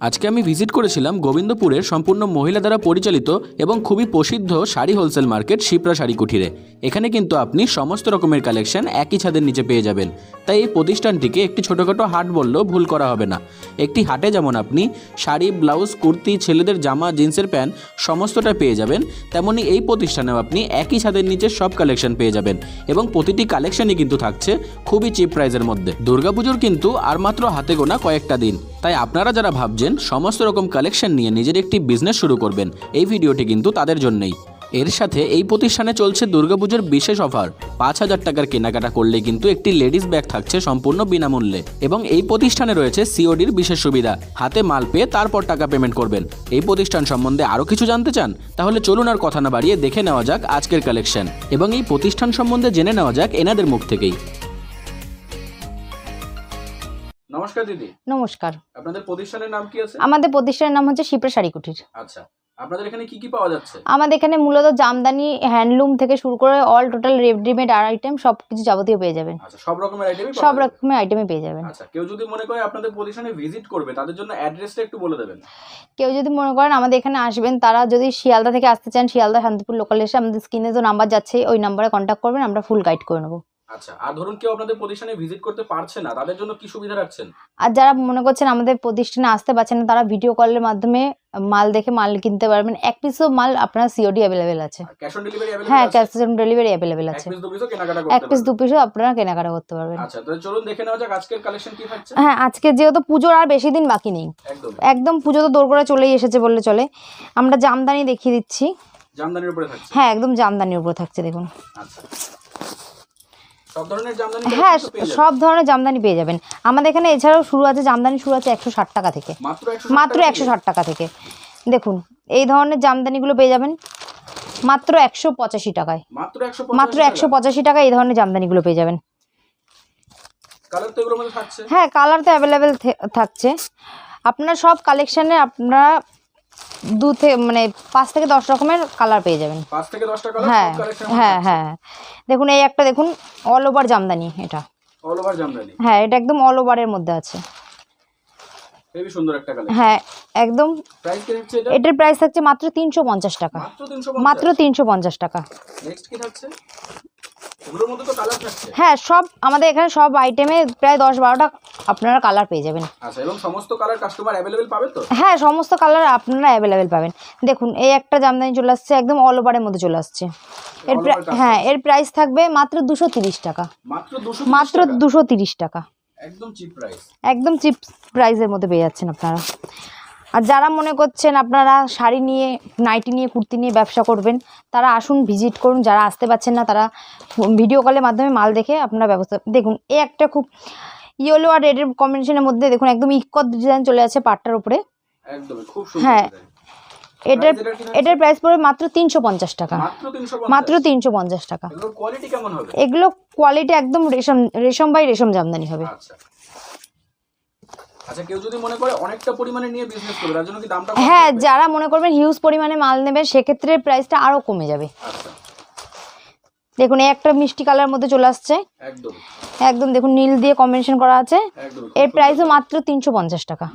আজকে আমি ভিজিট করেছিলাম গোবিন্দপুরের সম্পূর্ণ মহিলা দ্বারা পরিচালিত এবং খুবই প্রসিদ্ধ শাড়ি হোলসেল মার্কেট শিপ্রা শাড়ি কুঠিরে। এখানে কিন্তু আপনি সমস্ত রকমের কালেকশন একই ছাদের নিচে পেয়ে যাবেন। তাই এই প্রতিষ্ঠানটিকে একটি ছোটোখাটো হাট বললেও ভুল করা হবে না। একটি হাটে যেমন আপনি শাড়ি, ব্লাউজ, কুর্তি, ছেলেদের জামা, জিন্সের প্যান্ট সমস্তটা পেয়ে যাবেন, তেমনি এই প্রতিষ্ঠানেও আপনি একই ছাদের নিচে সব কালেকশন পেয়ে যাবেন এবং প্রতিটি কালেকশনই কিন্তু থাকছে খুবই চিপ প্রাইসের মধ্যে। দুর্গাপুজোর কিন্তু আর মাত্র হাতে গোনা কয়েকটা দিন, তাই আপনারা যারা ভাবছেন সমস্ত রকম কালেকশন নিয়ে নিজের একটি বিজনেস শুরু করবেন, এই ভিডিওটি কিন্তু তাদের জন্যই। এর সাথে এই প্রতিষ্ঠানে চলছে দুর্গাপুজোর বিশেষ অফার। 5,000 টাকার কেনাকাটা করলে কিন্তু একটি লেডিস ব্যাগ থাকছে সম্পূর্ণ বিনামূল্যে এবং এই প্রতিষ্ঠানে রয়েছে সিওডির বিশেষ সুবিধা। হাতে মাল পেয়ে তারপর টাকা পেমেন্ট করবেন। এই প্রতিষ্ঠান সম্বন্ধে আরও কিছু জানতে চান? তাহলে চলুন আর কথা না বাড়িয়ে দেখে নেওয়া যাক আজকের কালেকশন এবং এই প্রতিষ্ঠান সম্বন্ধে জেনে নেওয়া যাক এনাদের মুখ থেকেই। নমস্কার দিদি। নমস্কার। আপনাদের প্রতিষ্ঠানের নাম কি আছে? আমাদের প্রতিষ্ঠানের নাম হচ্ছে শিপ্রা শাড়ি কুঠির। আচ্ছা, আপনাদের এখানে কি কি পাওয়া যাচ্ছে? আমাদের এখানে মূলত জামদানি, হ্যান্ডলুম থেকে শুরু করে অল টোটাল রেডিমেড আইটেম সবকিছু যাবতীয় পেয়ে যাবেন। আচ্ছা, সব রকমের আইটেমই সব রকমের আইটেমই পেয়ে যাবেন। আচ্ছা, কেউ যদি মনে করে আপনাদের প্রতিষ্ঠানে ভিজিট করবে, তাদের জন্য অ্যাড্রেসটা একটু বলে দেবেন। কেউ যদি মনে করেন আমাদের এখানে আসবেন, তারা যদি শিয়ালদা থেকে আসতে চান, শিয়ালদা শান্তিপুর লোকালে এসে আমাদের স্ক্রিনে যে নাম্বার যাচ্ছে ওই নাম্বারে কন্ট্যাক্ট করবেন, আমরা ফুল গাইড করে নেবো। আচ্ছা, আর ধরুন কেউ আপনাদের প্রতিষ্ঠানে ভিজিট করতে পারছে না, তাদের জন্য কি সুবিধা রাখছেন? আর যারা মনে করছেন আমাদের প্রতিষ্ঠানে আসতে পারছেন না, তারা ভিডিও কলের মাধ্যমে মাল দেখে মাল কিনতে পারবেন। এক পিসও মাল আপনার সিওডি অ্যাভেলেবেল আছে। ক্যাশ অন ডেলিভারি অ্যাভেলেবেল আছে? হ্যাঁ, ক্যাশ অন ডেলিভারি অ্যাভেলেবেল আছে। এক পিস দু পিসও কেনাকাটা করতে এক পিস দু পিসও আপনারা কেনাকাটা করতে পারবেন। আচ্ছা, তাহলে চলুন দেখে নেওয়া যাক আজকের কালেকশন কি থাকছে। হ্যাঁ, আজকে যেহেতু পুজোর আর বেশি দিন বাকি নেই, একদম পুজো তো দোরগোড়ায় চলেই এসেছে বললে চলে। আমরা জামদানি দেখিয়ে দিচ্ছি। জামদানির উপরে থাকছে? হ্যাঁ, একদম জামদানির উপরে থাকছে, দেখুন। আচ্ছা, সব ধরনের জামদানি? হ্যাঁ, সব ধরনের জামদানি পেয়ে যাবেন আমাদের এখানে। এছাড়াও শুরু আছে জামদানি, শুরু আছে 160 টাকা থেকে, মাত্র 160 টাকা থেকে। দেখুন, এই ধরনের জামদানিগুলো পেয়ে যাবেন মাত্র 185 টাকায়। মাত্র 185 টাকায় এই ধরনের জামদানিগুলো পেয়ে যাবেন। কালার তো এগুলোর মধ্যে থাকছে? হ্যাঁ, কালার তো অ্যাভেলেবেল থাকছে। আপনার সব কালেকশনে আপনারা 5 থেকে 10 রকমের কালার পেয়ে যাবেন। 5 থেকে 10টা কালার? হ্যাঁ হ্যাঁ হ্যাঁ, দেখুন এই একটা দেখুন, অল ওভার জামদানি। এটা অল ওভার জামদানি? হ্যাঁ, এটা একদম অল ওভারের মধ্যে আছে। খুবই সুন্দর একটা কালেকশন। হ্যাঁ, একদম। প্রাইস কি হচ্ছে এটা? এটার প্রাইস থাকছে মাত্র 350 টাকা। মাত্র 350 টাকা। নেক্সট কি থাকছে? এগুলোর মধ্যে তো কালার থাকছে? হ্যাঁ, সব আমাদের এখানে সব আইটেমে প্রায় 10-12টা আপনারা কালার পেয়ে যাবেন। আচ্ছা, এবং সমস্ত কালার কাস্টমার অ্যাভেলেবেল পাবে তো? হ্যাঁ, সমস্ত কালার আপনারা অ্যাভেলেবেল পাবেন। দেখুন, এই একটা জামদানি চলে আসছে, একদম অল ওভারের মধ্যে চলে আসছে। হ্যাঁ, এর প্রাইস থাকবে মাত্র 230 টাকা। মাত্র 230 টাকা। একদম চিপ প্রাইস। একদম চিপ প্রাইসের মধ্যে পেয়ে যাচ্ছেন আপনারা। আর যারা মনে করছেন আপনারা শাড়ি নিয়ে, নাইটি নিয়ে, কুর্তি নিয়ে ব্যবসা করবেন, তারা আসুন, ভিজিট করুন। যারা আসতে পারছেন না, তারা ভিডিও কলের মাধ্যমে মাল দেখে আপনারা ব্যবস্থা। দেখুন, এই একটা খুব ইয়েলো আর রেডের কম্বিনেশনের মধ্যে দেখুন, একদম ইকত ডিজাইন চলে আছে পাটটার উপরে। একদম খুব সুন্দর। হ্যাঁ, এটার প্রাইস পড়বে মাত্র 350 টাকা। মাত্র 350 টাকা। এগুলোর কোয়ালিটি কেমন হবে? এগুলো কোয়ালিটি একদম রেশম বাই রেশম জামদানি হবে। আচ্ছা, কেউ যদি মনে করে অনেকটা পরিমাণে নিয়ে বিজনেস করবে, তার জন্য কি দামটা? হ্যাঁ, যারা মনে করবেন হিউজ পরিমাণে মাল নেবেন, সেক্ষেত্রে প্রাইসটা আরো কমে যাবে। আচ্ছা, দেখুন, এই একটা মিষ্টি কালার মধ্যে চলে আসছে। একদম দেখুন, নীল দিয়ে কম্বিনেশন করা আছে। এর প্রাইসও মাত্র 350 টাকা।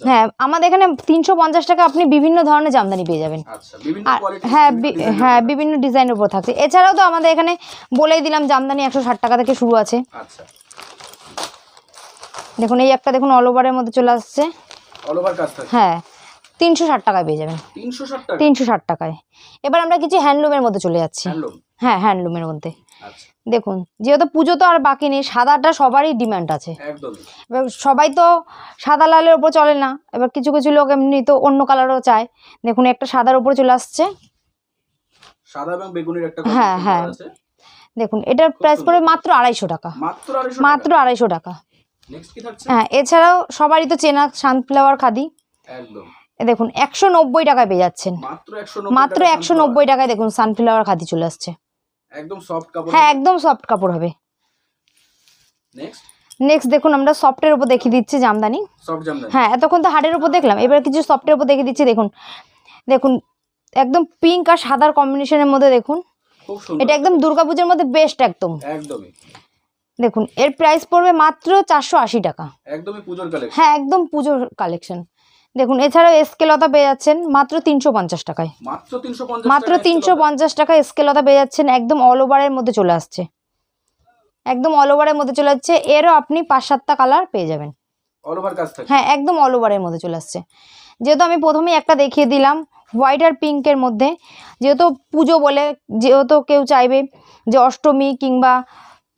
হ্যাঁ, আমাদের এখানে 350 টাকা আপনি বিভিন্ন ধরনের জামদানি পেয়ে যাবেন। হ্যাঁ, বিভিন্ন ডিজাইনের উপর থাকছে। এছাড়াও তো আমাদের এখানে বলেই দিলাম, জামদানি 160 টাকা থেকে শুরু আছে। দেখুন, এই একটা দেখুন অল ওভারের মধ্যে চলে আসছে। হ্যাঁ, 360 টাকায় পেয়ে যাবেন। 360 টাকায়। এবার আমরা কিছু হ্যান্ডলুমের মধ্যে চলে যাচ্ছি। হ্যাঁ, হ্যান্ডলুমের মধ্যে দেখুন, যেহেতু পুজো তো আর বাকি নেই, সাদাটা সবারই ডিমান্ড আছে। এবার সবাই তো সাদা লালের উপর চলে না, এবার কিছু কিছু লোক এমনি তো অন্য কালারও চায়। দেখুন, একটা সাদার উপর চলে আসছে। হ্যাঁ হ্যাঁ, দেখুন, এটার প্রাইস পড়বে মাত্র 250 টাকা। মাত্র 250 টাকা। হ্যাঁ, এছাড়াও সবারই তো চেনা সানফ্লাওয়ার খাদি। দেখুন, 190 টাকায় পেয়ে যাচ্ছেন। মাত্র 190 টাকায় দেখুন সানফ্লাওয়ার খাদি চলে আসছে। হ্যাঁ, একদম সফট কাপড় হবে। নেক্সট দেখুন, আমরা সফটের উপর দেখিয়ে দিচ্ছি জামদানি। হ্যাঁ, এতক্ষণ তো হার্ডের উপর দেখলাম, এবার কিছু সফটের উপর দেখিয়ে দিচ্ছি। দেখুন একদম পিঙ্ক আর সাদার কম্বিনেশনের মধ্যে দেখুন, এটা একদম দুর্গাপূজার মধ্যে বেস্ট একদম। দেখুন, এর প্রাইস পড়বে মাত্র 480 টাকা। হ্যাঁ, একদম পুজোর কালেকশন। দেখুন এছাড়াও স্কেলতা পেয়ে যাচ্ছেন মাত্র 350 টাকায়। মাত্র 350 টাকায় স্কেলতা পেয়ে যাচ্ছেন, একদম অল ওভারের মধ্যে চলে আসছে, একদম অল ওভারের মধ্যে চলে যাচ্ছে। এরও আপনি 5-7টা কালার পেয়ে যাবেন। অল ওভার কাজ থাকে। হ্যাঁ, একদম অল ওভারের মধ্যে চলে আসছে। যেহেতু আমি প্রথমেই একটা দেখিয়ে দিলাম হোয়াইট আর পিঙ্কের মধ্যে, যেহেতু পুজো বলে, যেহেতু কেউ চাইবে যে অষ্টমী কিংবা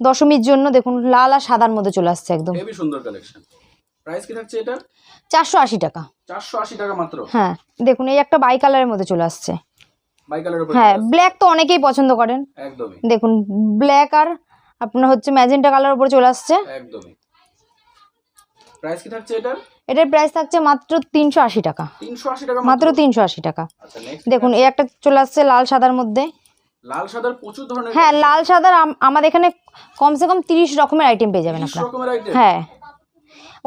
দশমীর জন্য, দেখুন লাল আর সাদার মধ্যে চলে আসছে একদম। হেভি সুন্দর কালেকশন। প্রাইস কি থাকছে এটা? 480 টাকা। 480 টাকা মাত্র। হ্যাঁ, দেখুন এই একটা বাই কালারের মধ্যে চলে আসছে। বাই কালারের উপর। হ্যাঁ, ব্ল্যাক তো অনেকেই পছন্দ করেন। একদমই। দেখুন ব্ল্যাক আর আপনার হচ্ছে ম্যাজেন্টা কালার উপরে চলে আসছে। একদমই। প্রাইস কি থাকছে এটা? এটার প্রাইস থাকছে মাত্র 380 টাকা। 380 টাকা মাত্র 380 টাকা। আচ্ছা, নেক্সট দেখুন এই একটা চলে আসছে লাল সাদার মধ্যে। লাল সাদার প্রচুর ধরনের। হ্যাঁ, লাল সাদার আমাদের এখানে কমসে কম 30 রকমের আইটেম পেয়ে যাবেন 30 আপনারা। রকমের আইটেম। হ্যাঁ,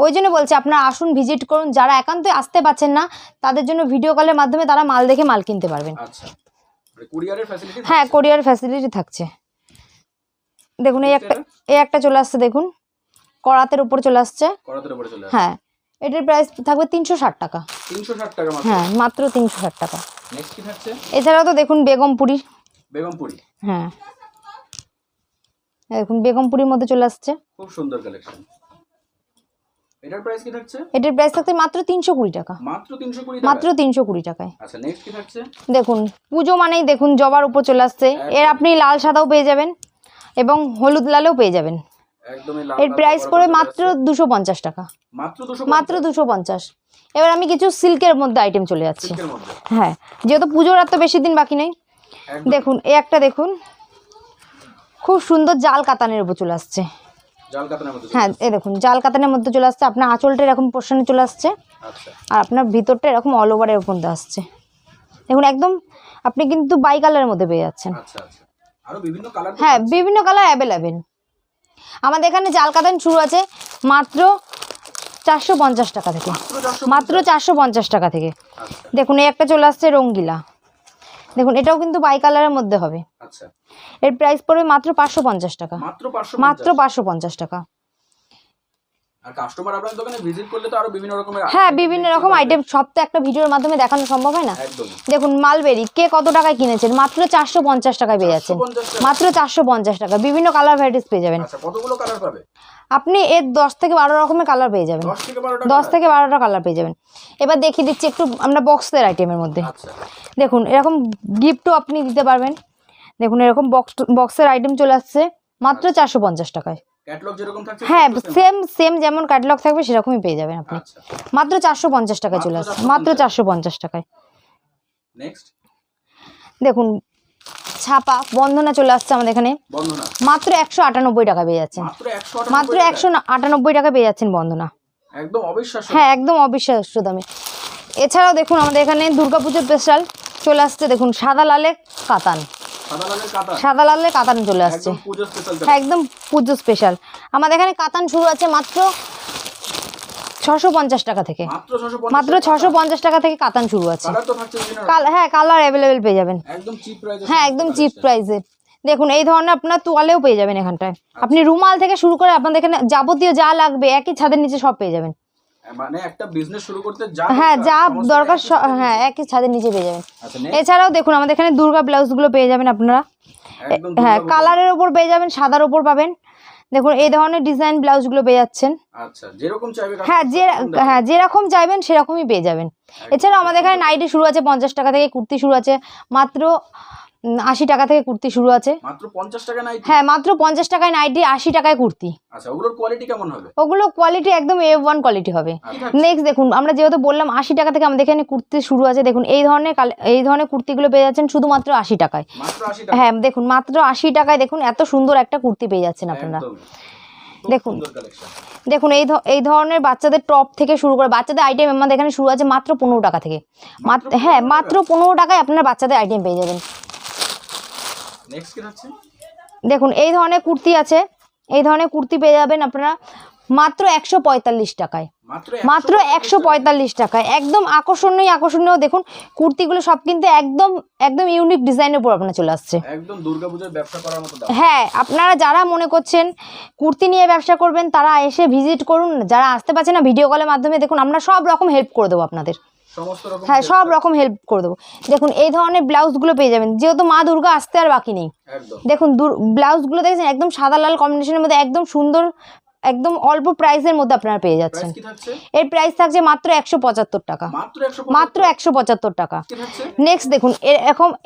ওই জন্য বলছি আপনারা আসুন, ভিজিট করুন। যারা একান্তই আসতে পারছেন না তাদের জন্য ভিডিও কলের মাধ্যমে তারা মাল দেখে মাল কিনতে পারবেন। আচ্ছা, মানে কুরিয়ারের ফ্যাসিলিটি? হ্যাঁ, কোরিয়ার ফ্যাসিলিটি থাকছে। দেখুন এই একটা চলে আসছে, দেখুন করাতের উপর চলে আসছে। করাতের উপরে চলে আসছে। হ্যাঁ, এটার প্রাইস থাকবে 360 টাকা। 360 টাকা মাত্র। হ্যাঁ, মাত্র 360 টাকা। নেক্সট কি থাকছে? এছাড়াও তো দেখুন বেগমপুরি। বেগমপুরি। হ্যাঁ, দেখুন বেগমপুরির মধ্যে চলে আসছে। খুব সুন্দর কালেকশন। এটার প্রাইস কি থাকছে? এটার প্রাইস থাকছে মাত্র 320 টাকা। মাত্র 320 টাকা। মাত্র 320 টাকায়। আচ্ছা, নেক্সট কি থাকছে? দেখুন পুজো মানেই দেখুন জবার উপর চলে আসছে। এর আপনি লাল সাদাও পেয়ে যাবেন এবং হলুদ লালও পেয়ে যাবেন। একদমই লাল। এর প্রাইস পড়ে মাত্র 250 টাকা। মাত্র 250। মাত্র 250। এবার আমি কিছু সিল্কের মধ্যে আইটেম চলে যাচ্ছি। সিল্কের মধ্যে। হ্যাঁ, যেহেতু পুজোর আর তো বেশি দিন বাকি নেই। একদম। দেখুন এই একটা দেখুন খুব সুন্দর জাল কাতানের উপর চলে আসছে। জাল কাতানের মধ্যে। হ্যাঁ, এই দেখুন জাল কাতানের মধ্যে চলে আসছে। আপনার আঁচলটা এরকম পোর্শনে চলে আসছে আচ্ছা। আর আপনার ভিতরটা এরকম অল ওভারের উপর আসছে। দেখুন একদম আপনি কিন্তু বাই কালারের মধ্যে পেয়ে যাচ্ছেন। আচ্ছা আচ্ছা, আরো বিভিন্ন কালার। হ্যাঁ, বিভিন্ন কালার অ্যাভেলেবেল। আমাদের এখানে জাল কাতান শুরু আছে মাত্র 450 টাকা থেকে। মাত্র 450 টাকা থেকে। আচ্ছা। দেখুন এই একটা চলে আসছে রঙ্গিলা। দেখুন এটাও কিন্তু বাই কালারের মধ্যে হবে। আচ্ছা। এর প্রাইস পড়বে মাত্র 550 টাকা। মাত্র 550। মাত্র 550 টাকা। আর কাস্টমার আপনার দোকানে ভিজিট করলে তো আরো বিভিন্ন রকমের। হ্যাঁ, বিভিন্ন রকম আইটেম সব তো একটা ভিডিওর মাধ্যমে দেখানো সম্ভব হয় না। একদম। দেখুন মালবেরি কে কত টাকায় কিনেছেন, মাত্র 450 টাকায় পেয়ে যাচ্ছেন। মাত্র 450 টাকা। বিভিন্ন কালার ভ্যারাইটিস পেয়ে যাবেন। আচ্ছা, কতগুলো কালার পাবে? আপনি এর 10 থেকে 12 রকমের কালার পেয়ে যাবেন। 10 থেকে 12টা। 10 থেকে 12টা কালার পেয়ে যাবেন। এবার দেখিয়ে দিচ্ছি একটু আমরা বক্সের আইটেমের মধ্যে। আচ্ছা। দেখুন এরকম গিফটও আপনি দিতে পারবেন। দেখুন এরকম বক্সের আইটেম চলে আসছে মাত্র 450 টাকায়। ক্যাটালগ যেরকম থাকছে হ্যাঁ, সেম যেমন ক্যাটালগ থাকবে সেরকমই পেয়ে যাবেন আপনি। আচ্ছা। মাত্র 450 টাকায় চলে আসছে। মাত্র 450 টাকায়। নেক্সট দেখুন ছাপা বন্ধনা চলে আসছে আমাদের এখানে। বন্ধনা মাত্র 198 টাকা পেয়ে যাচ্ছেন। মাত্র 198 টাকা পেয়ে যাচ্ছেন বন্ধনা। একদম অবিশ্বাস্য। হ্যাঁ, একদম অবিশ্বাস্য দামে। এছাড়াও দেখুন আমাদের এখানে দুর্গাপুজোর স্পেশাল চলে আসছে। দেখুন সাদা লালে কাতান। সাদা লালে কাতান চলে আসছে। একদম পুজো স্পেশাল। আমাদের এখানে কাতান শুরু আছে মাত্র 650 টাকা থেকে। মাত্র 650 টাকা থেকে কাতান শুরু আছে। হ্যাঁ, কালার অ্যাভেলেবেল পেয়ে যাবেন। হ্যাঁ, একদম চিপ প্রাইসে। দেখুন এই ধরনের আপনার তোয়ালেও পেয়ে যাবেন এখানটায়। আপনি রুমাল থেকে শুরু করে আপনাদের এখানে যাবতীয় যা লাগবে একই ছাদের নিচে সব পেয়ে যাবেন। মানে একটা বিজনেস শুরু করতে হ্যাঁ, যা দরকার হ্যাঁ একই ছাদের নিচে পেয়ে যাবেন। এছাড়াও দেখুন আমাদের এখানে দুর্গা ব্লাউজগুলো পেয়ে যাবেন আপনারা। হ্যাঁ, কালারের ওপর পেয়ে যাবেন, সাদার ওপর পাবেন। দেখুন এই ধরনের ডিজাইন ব্লাউজগুলো পেয়ে যাচ্ছেন। আচ্ছা, যেরকম চাইবেন। হ্যাঁ, যেরকম চাইবেন সেরকমই পেয়ে যাবেন। এছাড়াও আমাদের এখানে নাইটি শুরু আছে 50 টাকা থেকে, কুর্তি শুরু আছে মাত্র 80 টাকা থেকে, কুর্তি শুরু আছে মাত্র 50 টাকা নাইটি। হ্যাঁ, মাত্র 50 টাকায় নাইটি, 80 টাকায় কুর্তি। আচ্ছা, ওগুলোর কোয়ালিটি কেমন হবে? ওগুলো কোয়ালিটি একদম A1 কোয়ালিটি হবে। নেক্সট দেখুন আমরা যেহেতু বললাম 80 টাকা থেকে আমাদের এখানে কুর্তি শুরু আছে। দেখুন এই ধরনের কুর্তিগুলো পেয়ে যাচ্ছেন শুধুমাত্র 80 টাকায়। মাত্র 80 টাকা। হ্যাঁ, দেখুন মাত্র 80 টাকায় দেখুন এত সুন্দর একটা কুর্তি পেয়ে যাচ্ছেন আপনারা। দেখুন এই ধরনের বাচ্চাদের টপ থেকে শুরু করে বাচ্চাদের আইটেম আমাদের এখানে শুরু আছে মাত্র 15 টাকা থেকে। হ্যাঁ, মাত্র 15 টাকায় আপনারা বাচ্চাদের আইটেম পেয়ে যাবেন। নেক্সট কি আছে? দেখুন এই ধরনের কুর্তি আছে। এই ধরনের কুর্তি পেয়ে যাবেন আপনারা মাত্র 145 টাকায়। মাত্র 145 টাকায় একদম আকর্ষণীয়। দেখুন কুর্তিগুলো সব কিন্তু একদম একদম ইউনিক ডিজাইনের উপর আপনার চলে আসছে, একদম দুর্গাপূজার ব্যবসা করার মতো দাম। হ্যাঁ, আপনারা যারা মনে করছেন কুর্তি নিয়ে ব্যবসা করবেন তারা এসে ভিজিট করুন, যারা আসতে পারছে না ভিডিও কলের মাধ্যমে দেখুন, আমরা সব রকম হেল্প করে দেবো আপনাদের, সমস্ত রকম হ্যাঁ সব রকম হেল্প করে দেবো। দেখুন এই ধরনের ব্লাউজগুলো পেয়ে যাবেন, যেহেতু মা দুর্গা আসতে আর বাকি নেই। একদম দেখুন ব্লাউজগুলো দেখেছেন একদম সাদা লাল কম্বিনেশনের মধ্যে একদম সুন্দর, একদম অল্প প্রাইসের মধ্যে আপনারা পেয়ে যাচ্ছেন। প্রাইস কি থাকছে? এর প্রাইস থাকছে মাত্র 175 টাকা, মাত্র 175 টাকা। কি থাকছে? নেক্সট দেখুন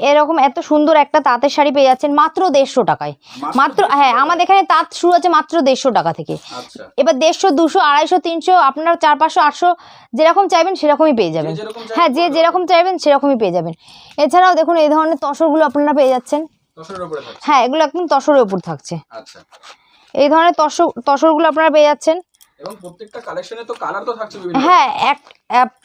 এরকম এত সুন্দর একটা তাঁতের শাড়ি পেয়ে যাচ্ছেন মাত্র 150 টাকায়, মাত্র, হ্যাঁ আমাদের এখানে তাঁত শুরু আছে মাত্র 150 টাকা থেকে। আচ্ছা, এবার 150, 200, 250, 300 আপনার 400, 500, 800 যেরকম চাইবেন সেরকমই পেয়ে যাবেন, হ্যাঁ যে যেরকম চাইবেন সেরকমই পেয়ে যাবেন। এছাড়াও দেখুন এই ধরনের তসরগুলো আপনারা পেয়ে যাচ্ছেন, তসরের উপরে থাকছে। হ্যাঁ এগুলো একদম তসরের উপর থাকছে। আচ্ছা, এই ধরনের তসরগুলো আপনারা পেয়ে যাচ্ছেন। এবং প্রত্যেকটা কালেকশনে তো কালার তো থাকছে বিভিন্ন। হ্যাঁ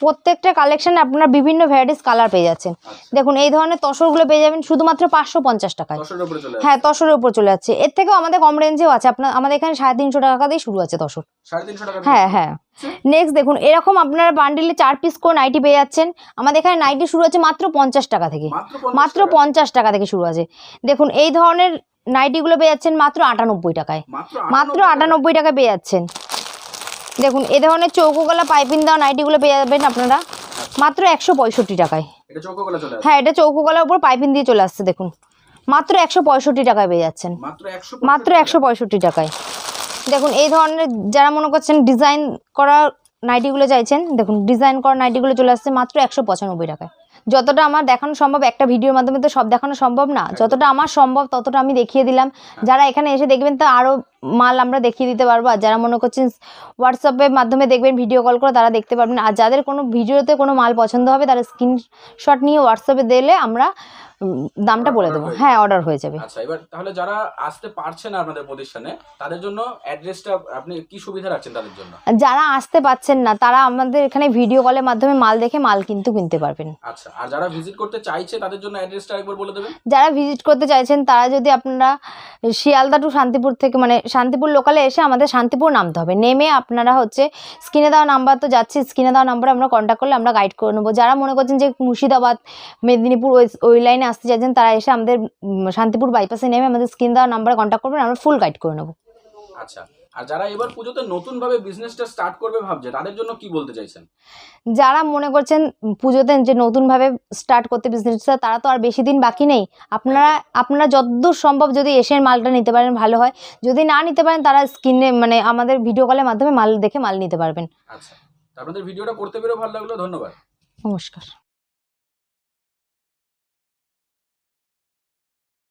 প্রত্যেকটা কালেকশনে আপনারা বিভিন্ন ভ্যারাইটিস কালার পেয়ে যাচ্ছেন। দেখুন এই ধরনের তসরগুলো পেয়ে যাবেন শুধুমাত্র 550 টাকায়, তসরের উপরে চলে আসে। হ্যাঁ তসরের উপর চলে যাচ্ছে। এর থেকেও আমাদের কম রেঞ্জেও আছে, আমাদের এখানে 350 টাকা দিয়ে শুরু আছে তসর, 350 টাকা। হ্যাঁ হ্যাঁ। নেক্সট দেখুন এরকম আপনারা বান্ডিলে 4 পিস করে নাইটি পেয়ে যাচ্ছেন। আমাদের এখানে নাইটি শুরু আছে মাত্র 50 টাকা থেকে, মাত্র 50 টাকা থেকে শুরু আছে। দেখুন এই ধরনের নাইটিগুলো পেয়ে যাচ্ছেন মাত্র 98 টাকায়, মাত্র 98 টাকায় পেয়ে যাচ্ছেন। দেখুন এই ধরনের চৌকো গলা পাইপিং দেওয়া নাইটিগুলো পেয়ে যাবেন আপনারা মাত্র 165 টাকায়, এটা চৌকো গলা চলে আসে। হ্যাঁ এটা চৌকো গলার উপর পাইপিং দিয়ে চলে আসছে। দেখুন মাত্র 165 টাকায় পেয়ে যাচ্ছেন, মাত্র 165 টাকায়। দেখুন এই ধরনের যারা মনে করছেন ডিজাইন করা নাইটিগুলো চাইছেন, দেখুন ডিজাইন করা নাইটিগুলো চলে আসছে মাত্র 195 টাকায়। যতটা আমার দেখানো সম্ভব, একটা ভিডিওর মাধ্যমে তো সব দেখানো সম্ভব না, যতটা আমার সম্ভব ততটা আমি দেখিয়ে দিলাম। যারা এখানে এসে দেখবেন তো আরও মাল আমরা দেখিয়ে দিতে পারবো, আর যারা মনে করছেন হোয়াটসঅ্যাপের মাধ্যমে দেখবেন ভিডিও কল করে তারা দেখতে পারবেন। আর যাদের কোনো ভিডিওতে কোনো মাল পছন্দ হবে তারা স্ক্রিনশট নিয়ে হোয়াটসঅ্যাপে দিলে আমরা দামটা বলে দেবো, হ্যাঁ অর্ডার হয়ে যাবে। আচ্ছা, এবার তাহলে যারা আসতে পারছে না আপনাদের প্রতিষ্ঠানে তাদের জন্য অ্যাড্রেসটা আপনি কি সুবিধা রাখছেন তাদের জন্য? যারা আসতে পারছেন না তারা আমাদের এখানে ভিডিও কলের মাধ্যমে মাল দেখে মাল কিন্তু কিনতে পারবেন। আচ্ছা, আর যারা ভিজিট করতে চাইছে তাদের জন্য অ্যাড্রেসটা একবার বলে দেবেন। যারা ভিজিট করতে চাইছেন তারা যদি আপনারা শিয়ালদা টু শান্তিপুর থেকে, মানে শান্তিপুর লোকালে এসে আমাদের শান্তিপুর নামতে হবে, নেমে আপনারা হচ্ছে স্ক্রিনে দেওয়া নাম্বার তো যাচ্ছে, স্ক্রিনে দেওয়া নাম্বারে আমরা কন্ট্যাক্ট করলে আমরা গাইড করে নেবো। যারা মনে করছেন যে মুর্শিদাবাদ, মেদিনীপুর ওই লাইনে আসতে চাইছেন তারা এসে আমাদের শান্তিপুর বাইপাসে নেমে আমাদের স্ক্রিন দেওয়া নাম্বারে কন্ট্যাক্ট করবেন, আমরা ফুল গাইড করে নেবো। আচ্ছা, আর যারা এবার পুজোতে নতুন ভাবে বিজনেসটা স্টার্ট করবে ভাবছে তাদের জন্য কি বলতে চাইছেন? যারা মনে করছেন পুজোতে যে নতুনভাবে স্টার্ট করতে বিজনেসটা, তারা তো আর বেশি দিন বাকি নেই। আপনারা যতদূর সম্ভব যদি এসে মালটা নিতে পারেন ভালো হয়, যদি না নিতে পারেন তারা স্ক্রিনে মানে আমাদের ভিডিও কলের মাধ্যমে মাল দেখে মাল নিতে পারবেন। আচ্ছা, আপনাদের ভিডিওটা করতে পেরে ভালো লাগলো, ধন্যবাদ, নমস্কার।